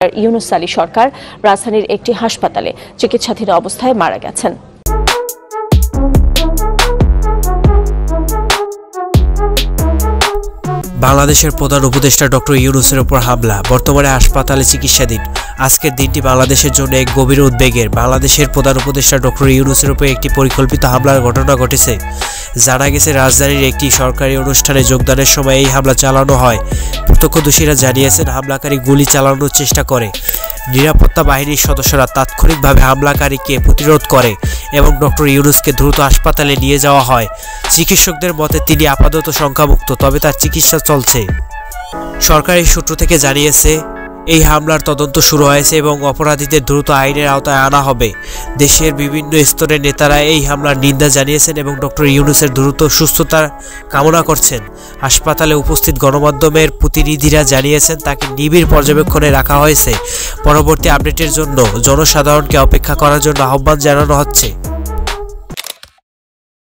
ইউনুস আলী সরকার রাজধানীর একটি হাসপাতালে চিকিৎসাধীন অবস্থায় মারা গেছেন। বাংলাদেশের প্রধান উপদেষ্টা ডক্টর ইউনুসের উপর হামলা, বর্তমানে হাসপাতালে চিকিৎসাধীন। আজকের দিনটি বাংলাদেশের জন্য এক গভীর উদ্বেগের। বাংলাদেশের প্রধান উপদেষ্টা ডক্টর ইউনুসের উপর একটি পরিকল্পিত হামলার ঘটনা ঘটেছে। জানা গেছে, রাজধানীর একটি সরকারি অনুষ্ঠানে যোগদানের সময় এই হামলা চালানো হয়। প্রত্যক্ষদর্শীরা জানিয়েছেন, হামলাকারী গুলি চালানোর চেষ্টা করে। নিরাপত্তা বাহিনীর সদস্যরা তাৎক্ষণিকভাবে হামলাকারীকে প্রতিরোধ করে এবং ডক্টর ইউনুসকে দ্রুত হাসপাতালে নিয়ে যাওয়া হয়। চিকিৎসকদের মতে তিনি আপাতত সংখ্যামুক্ত, তবে তার চিকিৎসা চলছে। সরকারি সূত্র থেকে জানিয়েছে, এই হামলার তদন্ত শুরু হয়েছে এবং অপরাধীদের দ্রুত আইনের আওতায় আনা হবে। দেশের বিভিন্ন স্তরের নেতারা এই হামলার নিন্দা জানিয়েছেন এবং ডক্টর ইউনুসের দ্রুত সুস্থতা কামনা করছেন। হাসপাতালে উপস্থিত গণমাধ্যমের প্রতিনিধিরা জানিয়েছেন, তাকে নিবিড় পর্যবেক্ষণে রাখা হয়েছে। পরবর্তী আপডেটের জন্য জনসাধারণকে অপেক্ষা করার জন্য আহ্বান জানানো হচ্ছে।